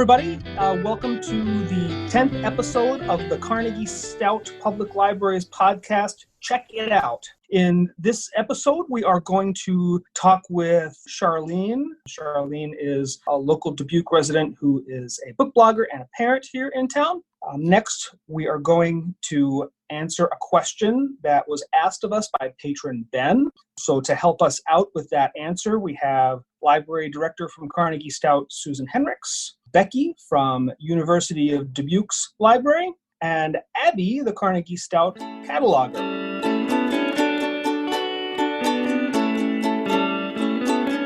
everybody. Welcome to the 10th episode of the Carnegie-Stout Public Libraries podcast. Check it out. In this episode, we are going to talk with Charlene. Charlene is a local Dubuque resident who is a book blogger and a parent here in town. Next, we are going to answer a question that was asked of us by patron Ben. So to help us out with that answer, we have Library Director from Carnegie-Stout, Susan Henricks, Becky from University of Dubuque's Library, and Abbey, the Carnegie-Stout cataloger.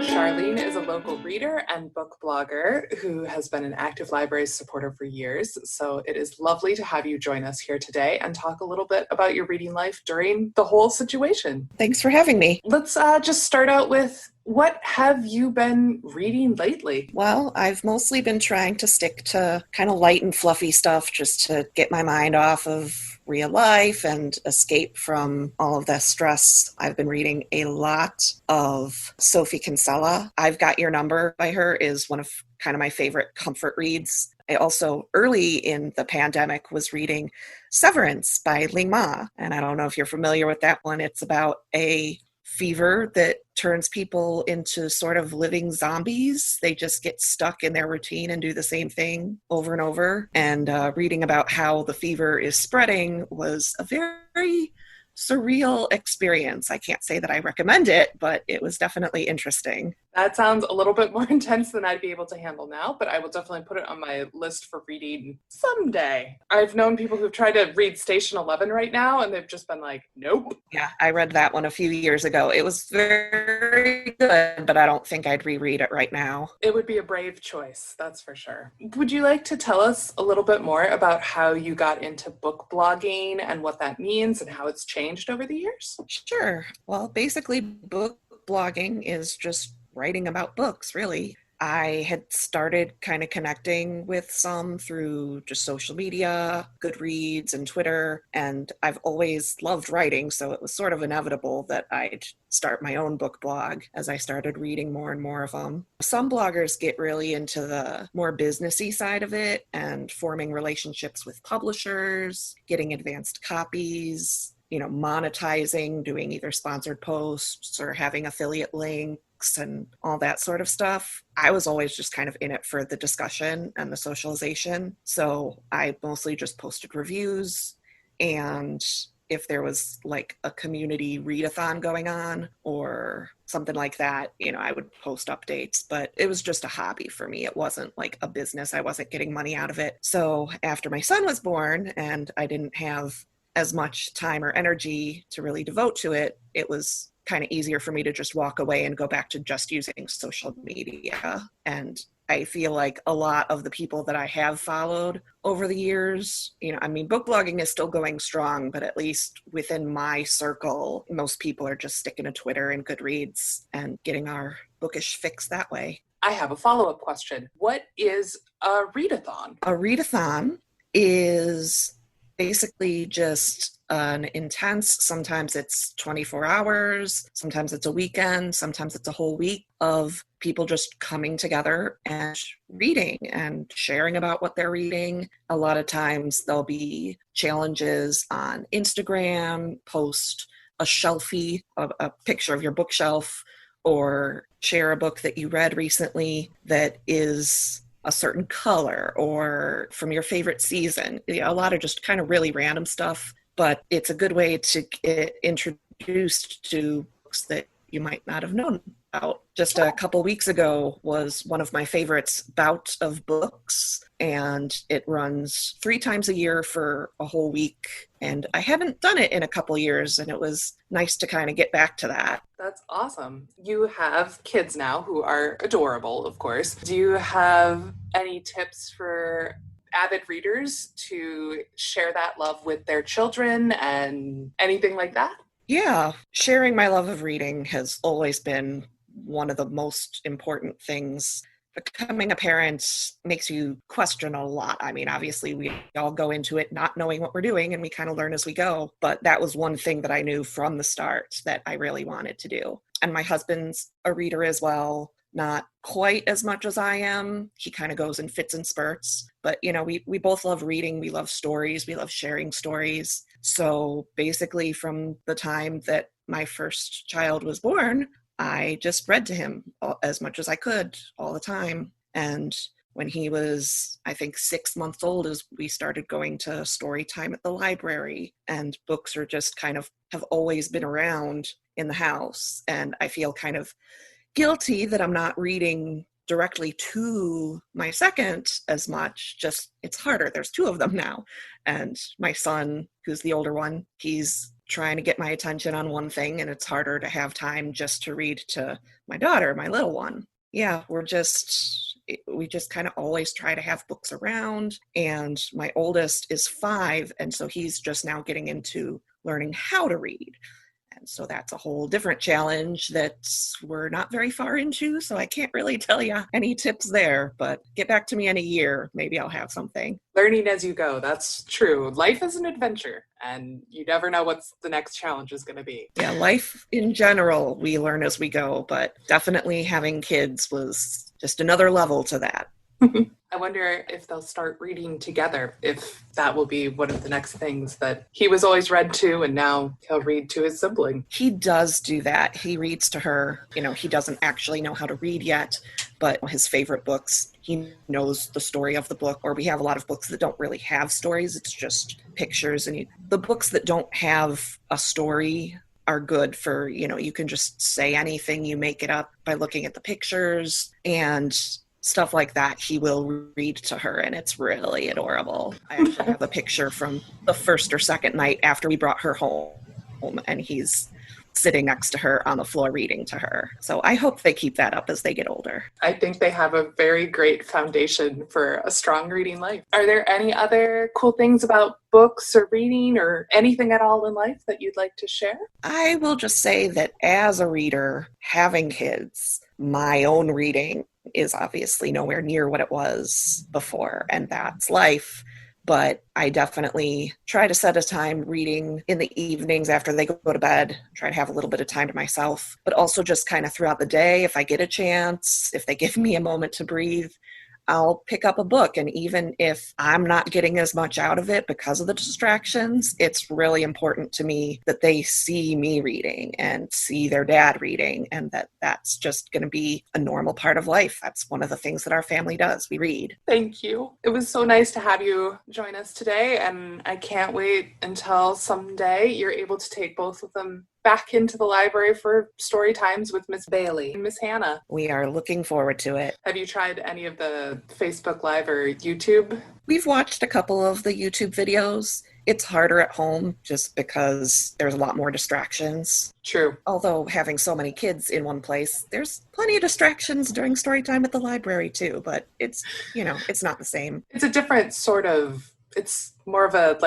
Charlene is a local reader and book blogger who has been an active libraries supporter for years. So it is lovely to have you join us here today and talk a little bit about your reading life during the whole situation. Thanks for having me. Let's just start out with, what have you been reading lately? Well, I've mostly been trying to stick to kind of light and fluffy stuff just to get my mind off of real life and escape from all of the stress. I've been reading a lot of Sophie Kinsella. I've Got Your Number by her is one of kind of my favorite comfort reads. I also, early in the pandemic, was reading Severance by Ling Ma. And I don't know if you're familiar with that one. It's about a fever that turns people into sort of living zombies. They just get stuck in their routine and do the same thing over and over. And reading about how the fever is spreading was a very surreal experience. I can't say that I recommend it, but it was definitely interesting. That sounds a little bit more intense than I'd be able to handle now, but I will definitely put it on my list for reading someday. I've known people who've tried to read Station 11 right now, and they've just been like, nope. Yeah, I read that one a few years ago. It was very good, but I don't think I'd reread it right now. It would be a brave choice, that's for sure. Would you like to tell us a little bit more about how you got into book blogging and what that means and how it's changed over the years? Sure. Well, basically, book blogging is just writing about books, really. I had started kind of connecting with some through just social media, Goodreads, and Twitter, and I've always loved writing, so it was sort of inevitable that I'd start my own book blog as I started reading more and more of them. Some bloggers get really into the more businessy side of it and forming relationships with publishers, getting advanced copies, monetizing, doing either sponsored posts or having affiliate links and all that sort of stuff. I was always just kind of in it for the discussion and the socialization. So I mostly just posted reviews, and if there was like a community readathon going on or something like that, I would post updates, but it was just a hobby for me. It wasn't like a business. I wasn't getting money out of it. So after my son was born and I didn't have as much time or energy to really devote to it, it was kind of easier for me to just walk away and go back to just using social media. And I feel like a lot of the people that I have followed over the years, book blogging is still going strong, but at least within my circle, most people are just sticking to Twitter and Goodreads and getting our bookish fix that way. I have a follow-up question. What is a readathon? A readathon is basically just an intense, sometimes it's 24 hours, sometimes it's a weekend, sometimes it's a whole week of people just coming together and reading and sharing about what they're reading. A lot of times there'll be challenges on Instagram, post a shelfie, a picture of your bookshelf, or share a book that you read recently that is a certain color or from your favorite season. A lot of just kind of really random stuff, but it's a good way to get introduced to books that you might not have known about. Just a couple weeks ago was one of my favorites, Bout of Books, and it runs 3 times a year for a whole week. And I haven't done it in a couple years, and it was nice to kind of get back to that. That's awesome. You have kids now who are adorable, of course. Do you have any tips for avid readers to share that love with their children and anything like that? Yeah, sharing my love of reading has always been one of the most important things. Becoming a parent makes you question a lot. I mean, obviously, we all go into it not knowing what we're doing, and we kind of learn as we go. But that was one thing that I knew from the start that I really wanted to do. And my husband's a reader as well. not quite as much as I am. He kind of goes in fits and spurts. But, we both love reading. We love stories. We love sharing stories. So basically from the time that my first child was born, I just read to him as much as I could all the time. And when he was, I think, 6 months old, is we started going to story time at the library, and books are just kind of have always been around in the house. And I feel kind of guilty that I'm not reading directly to my second as much. Just, it's harder. There's 2 of them now. And my son, who's the older one, he's trying to get my attention on one thing, and it's harder to have time just to read to my daughter, my little one. Yeah, we just kind of always try to have books around. And my oldest is 5, and so he's just now getting into learning how to read. And so that's a whole different challenge that we're not very far into, so I can't really tell you any tips there, but get back to me in a year. Maybe I'll have something. Learning as you go. That's true. Life is an adventure, and you never know what the next challenge is going to be. Yeah, life in general, we learn as we go, but definitely having kids was just another level to that. I wonder if they'll start reading together, if that will be one of the next things that he was always read to, and now he'll read to his sibling. He does do that. He reads to her. He doesn't actually know how to read yet, but his favorite books, he knows the story of the book. Or we have a lot of books that don't really have stories. It's just pictures. And the books that don't have a story are good for, you can just say anything, you make it up by looking at the pictures and stuff like that. He will read to her, and it's really adorable. I actually have a picture from the first or second night after we brought her home, and he's sitting next to her on the floor reading to her. So I hope they keep that up as they get older. I think they have a very great foundation for a strong reading life. Are there any other cool things about books or reading or anything at all in life that you'd like to share? I will just say that as a reader, having kids, my own reading is obviously nowhere near what it was before, and that's life. But I definitely try to set a time reading in the evenings after they go to bed, try to have a little bit of time to myself, but also just kind of throughout the day, if I get a chance, if they give me a moment to breathe, I'll pick up a book. And even if I'm not getting as much out of it because of the distractions, it's really important to me that they see me reading and see their dad reading, and that's just going to be a normal part of life. That's one of the things that our family does. We read. Thank you. It was so nice to have you join us today, and I can't wait until someday you're able to take both of them back into the library for story times with Miss Bailey and Miss Hannah. We are looking forward to it. Have you tried any of the Facebook Live or YouTube? We've watched a couple of the YouTube videos. It's harder at home just because there's a lot more distractions. True. Although having so many kids in one place, there's plenty of distractions during story time at the library too, but it's not the same. It's a different sort of, it's more of a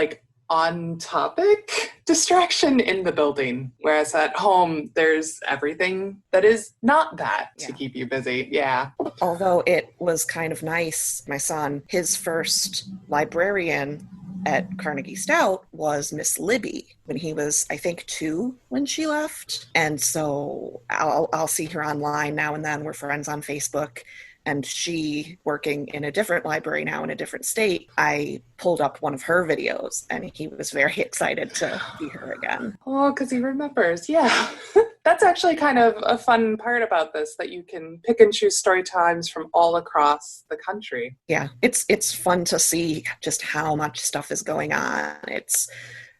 on topic distraction in the building, whereas at home there's everything that is not that to keep you busy. Yeah. Although it was kind of nice, my son, his first librarian at Carnegie-Stout was Miss Libby when he was, I think, 2 when she left. And so I'll see her online now and then. We're friends on Facebook. And she, working in a different library now in a different state, I pulled up one of her videos, and he was very excited to see her again. Oh, because he remembers. Yeah. That's actually kind of a fun part about this, that you can pick and choose story times from all across the country. Yeah, it's fun to see just how much stuff is going on.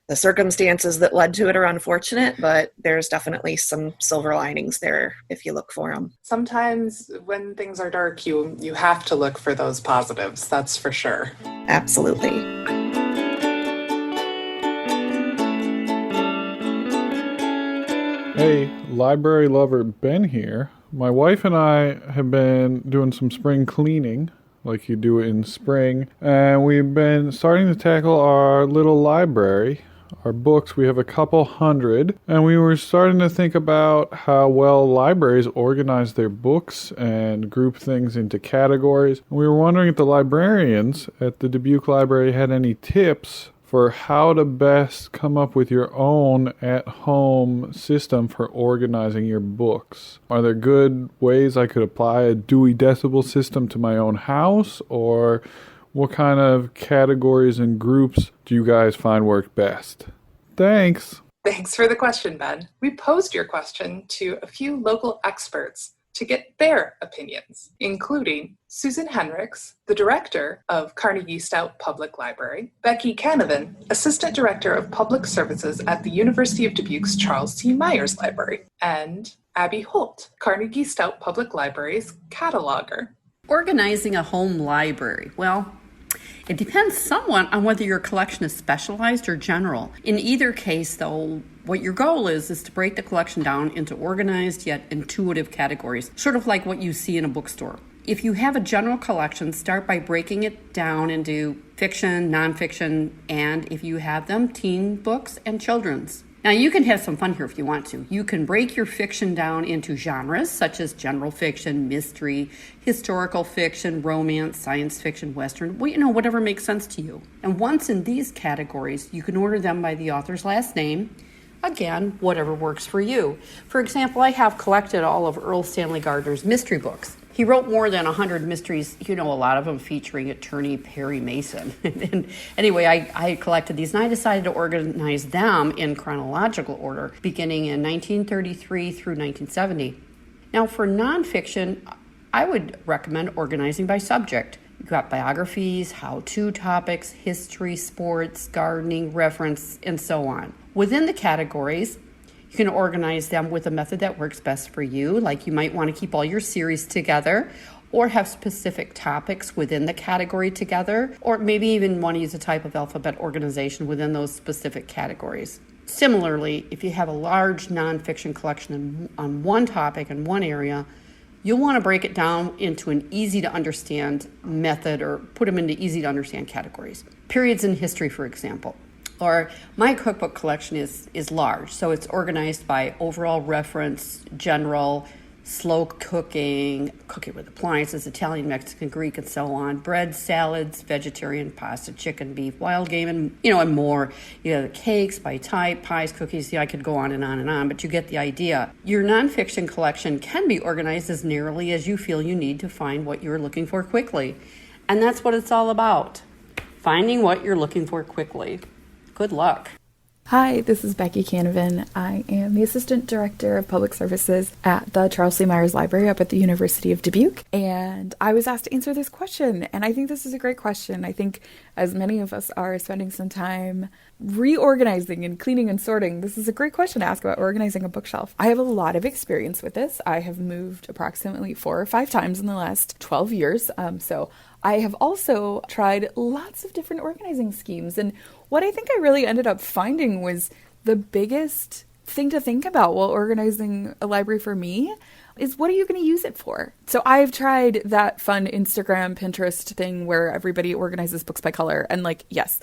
The circumstances that led to it are unfortunate, but there's definitely some silver linings there if you look for them. Sometimes when things are dark, you have to look for those positives. That's for sure. Absolutely. Hey, library lover Ben here. My wife and I have been doing some spring cleaning, like you do in spring, and we've been starting to tackle our little library. Our books, we have a couple hundred, and we were starting to think about how well libraries organize their books and group things into categories. And we were wondering if the librarians at the Dubuque Library had any tips for how to best come up with your own at-home system for organizing your books. Are there good ways I could apply a Dewey Decibel system to my own house, or what kind of categories and groups do you guys find work best? Thanks. Thanks for the question, Ben. We posed your question to a few local experts to get their opinions, including Susan Henricks, the director of Carnegie-Stout Public Library, Becky Canavan, Assistant Director of Public Services at the University of Dubuque's Charles C. Myers Library, and Abbey Holt, Carnegie-Stout Public Library's cataloger. Organizing a home library. Well, it depends somewhat on whether your collection is specialized or general. In either case, though, what your goal is to break the collection down into organized yet intuitive categories, sort of like what you see in a bookstore. If you have a general collection, start by breaking it down into fiction, nonfiction, and if you have them, teen books and children's. Now, you can have some fun here if you want to. You can break your fiction down into genres such as general fiction, mystery, historical fiction, romance, science fiction, western, whatever makes sense to you. And once in these categories, you can order them by the author's last name. Again, whatever works for you. For example, I have collected all of Earl Stanley Gardner's mystery books. He wrote more than 100 mysteries, a lot of them featuring attorney Perry Mason. And anyway, I collected these, and I decided to organize them in chronological order, beginning in 1933 through 1970. Now, for nonfiction, I would recommend organizing by subject. You've got biographies, how-to topics, history, sports, gardening, reference, and so on. Within the categories, you can organize them with a method that works best for you, like you might want to keep all your series together or have specific topics within the category together, or maybe even want to use a type of alphabet organization within those specific categories. Similarly, if you have a large nonfiction collection on one topic in one area, you'll want to break it down into an easy-to-understand method or put them into easy-to-understand categories. Periods in history, for example. Or my cookbook collection is large, so it's organized by overall reference, general, slow cooking with appliances, Italian, Mexican, Greek, and so on, bread, salads, vegetarian, pasta, chicken, beef, wild game, and more. You have cakes by type, pies, cookies. I could go on and on, but you get the idea. Your nonfiction collection can be organized as narrowly as you feel you need to find what you're looking for quickly. And that's what it's all about, finding what you're looking for quickly. Good luck. Hi, this is Becky Canavan. I am the Assistant Director of Public Services at the Charles C. Myers Library up at the University of Dubuque. And I was asked to answer this question. And I think this is a great question. I think as many of us are spending some time reorganizing and cleaning and sorting, this is a great question to ask about organizing a bookshelf. I have a lot of experience with this. I have moved approximately 4 or 5 times in the last 12 years. So I have also tried lots of different organizing schemes. And what I think I really ended up finding was the biggest thing to think about while organizing a library for me is, what are you going to use it for? So I've tried that fun Instagram, Pinterest thing where everybody organizes books by color. And yes,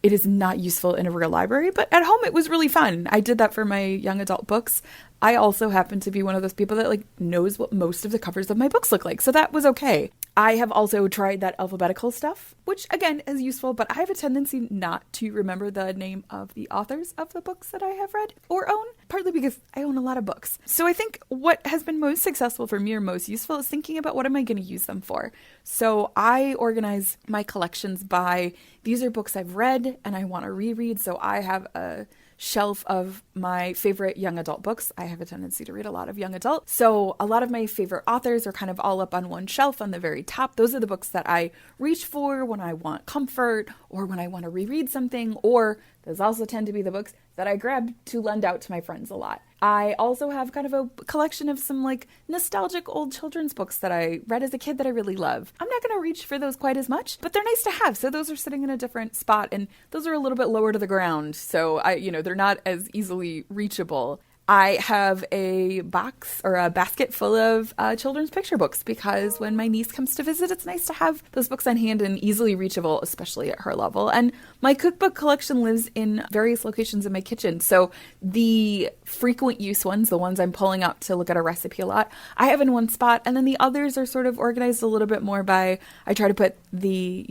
it is not useful in a real library, but at home it was really fun. I did that for my young adult books. I also happen to be one of those people that knows what most of the covers of my books look like. So that was okay. I have also tried that alphabetical stuff, which again is useful, but I have a tendency not to remember the name of the authors of the books that I have read or own, partly because I own a lot of books. So I think what has been most successful for me or most useful is thinking about what am I going to use them for. So I organize my collections by, these are books I've read and I want to reread. So I have a shelf of my favorite young adult books. I have a tendency to read a lot of young adult. So a lot of my favorite authors are kind of all up on one shelf on the very top. Those are the books that I reach for when I want comfort or when I want to reread something, or those also tend to be the books that I grab to lend out to my friends a lot. I also have kind of a collection of some nostalgic old children's books that I read as a kid that I really love. I'm not going to reach for those quite as much, but they're nice to have. So those are sitting in a different spot, and those are a little bit lower to the ground. So they're not as easily reachable. I have a box or a basket full of children's picture books because when my niece comes to visit, it's nice to have those books on hand and easily reachable, especially at her level. And my cookbook collection lives in various locations in my kitchen. So the frequent use ones, the ones I'm pulling out to look at a recipe a lot, I have in one spot. And then the others are sort of organized a little bit more by, I try to put the,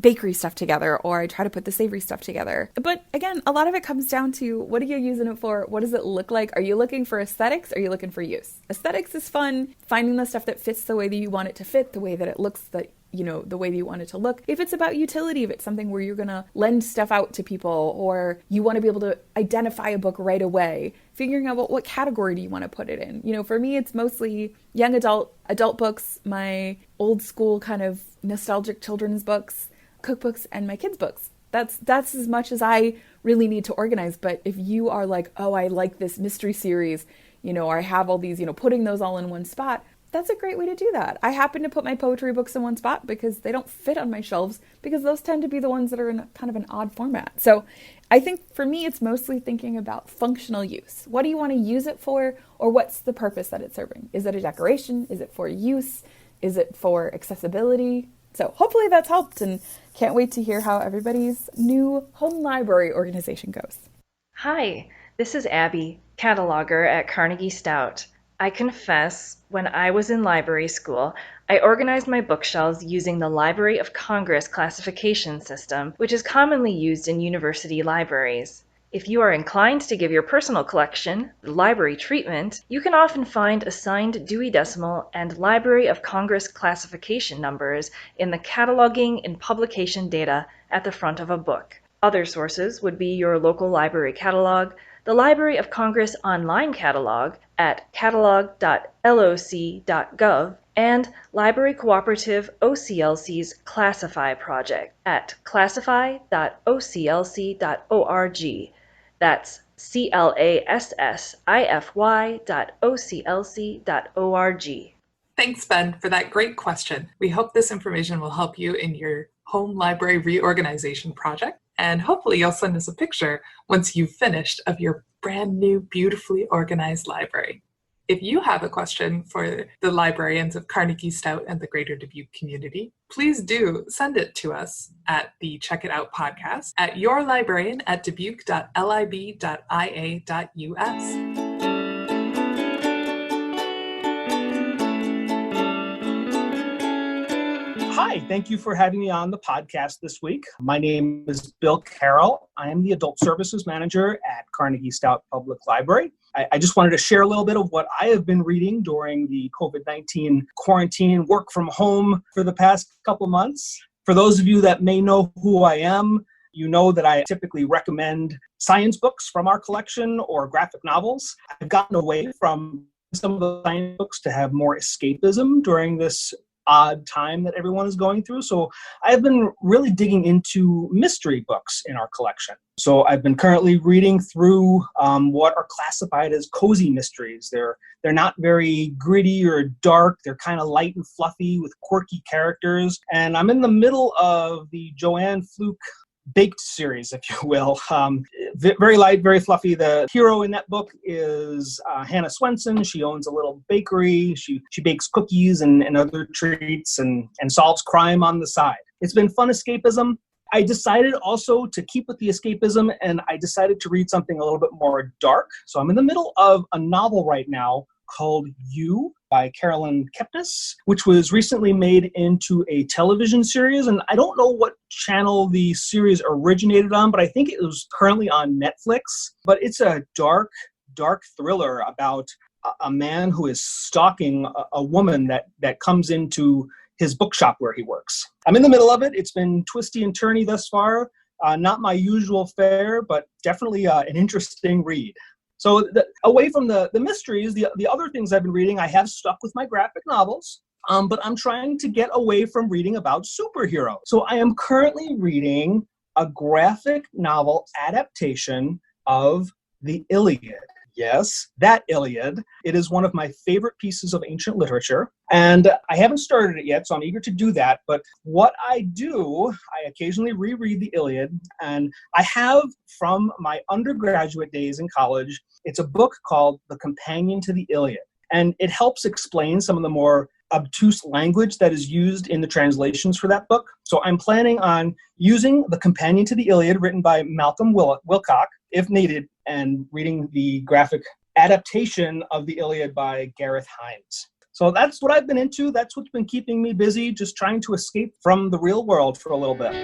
bakery stuff together, or I try to put the savory stuff together. But again, a lot of it comes down to, what are you using it for? What does it look like? Are you looking for aesthetics? Are you looking for use? Aesthetics is fun, finding the stuff that fits the way that you want it to fit, the way that it looks, that the way that you want it to look. If it's about utility, if it's something where you're going to lend stuff out to people, or you want to be able to identify a book right away, figuring out what category do you want to put it in. For me, it's mostly young adult books, my old school kind of nostalgic children's books, cookbooks, and my kids' books. That's as much as I really need to organize. But if you are like, oh, I like this mystery series, or I have all these, putting those all in one spot, that's a great way to do that. I happen to put my poetry books in one spot because they don't fit on my shelves, because those tend to be the ones that are in kind of an odd format. So I think for me, it's mostly thinking about functional use. What do you want to use it for, or what's the purpose that it's serving? Is it a decoration? Is it for use? Is it for accessibility? So hopefully that's helped, and can't wait to hear how everybody's new home library organization goes. Hi, this is Abbey, cataloger at Carnegie-Stout. I confess, when I was in library school, I organized my bookshelves using the Library of Congress classification system, which is commonly used in university libraries. If you are inclined to give your personal collection the library treatment, you can often find assigned Dewey Decimal and Library of Congress classification numbers in the cataloging and publication data at the front of a book. Other sources would be your local library catalog, the Library of Congress online catalog at catalog.loc.gov, and Library Cooperative OCLC's Classify project at classify.oclc.org. That's classify.oclc.org. Thanks, Ben, for that great question. We hope this information will help you in your home library reorganization project, and hopefully you'll send us a picture once you've finished of your brand new, beautifully organized library. If you have a question for the librarians of Carnegie-Stout and the Greater Dubuque community, please do send it to us at the Check It Out podcast at yourlibrarian@dubuque.lib.ia.us. Hi, thank you for having me on the podcast this week. My name is Bill Carroll. I am the Adult Services Manager at Carnegie-Stout Public Library. I just wanted to share a little bit of what I have been reading during the COVID-19 quarantine work from home for the past couple months. For those of you that may know who I am, you know that I typically recommend science books from our collection or graphic novels. I've gotten away from some of the science books to have more escapism during this odd time that everyone is going through. So I've been really digging into mystery books in our collection. So I've been currently reading through what are classified as cozy mysteries. They're not very gritty or dark. They're kind of light and fluffy with quirky characters. And I'm in the middle of the Joanne Fluke Baked series, if you will. Very light, very fluffy. The hero in that book is Hannah Swenson. She owns a little bakery. She bakes cookies and other treats and solves crime on the side. It's been fun escapism. I decided also to keep with the escapism, and I decided to read something a little bit more dark. So I'm in the middle of a novel right now called You by Carolyn Kepnes, which was recently made into a television series. And I don't know what channel the series originated on, but I think it was currently on Netflix. But it's a dark thriller about a man who is stalking a woman that comes into his bookshop where he works. I'm in the middle of it. It's been twisty and turny thus far. Not my usual fare, but definitely an interesting read. So away from the mysteries, the other things I've been reading, I have stuck with my graphic novels, but I'm trying to get away from reading about superheroes. So I am currently reading a graphic novel adaptation of the Iliad. Yes, that Iliad. It is one of my favorite pieces of ancient literature, and I haven't started it yet, so I'm eager to do that. But what I do, I occasionally reread the Iliad, and I have from my undergraduate days in college, it's a book called The Companion to the Iliad, and it helps explain some of the more obtuse language that is used in the translations for that book. So I'm planning on using The Companion to the Iliad, written by Malcolm Wilcock, if needed, and reading the graphic adaptation of the Iliad by Gareth Hines. So that's what I've been into. That's what's been keeping me busy, just trying to escape from the real world for a little bit.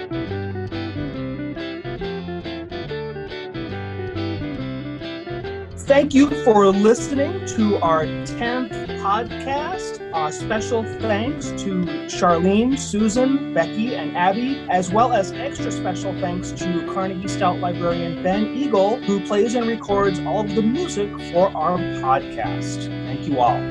Thank you for listening to our 10th podcast. Special thanks to Charlene, Susan, Becky, and Abbey, as well as extra special thanks to Carnegie-Stout librarian Ben Eagle, who plays and records all of the music for our podcast. Thank you all.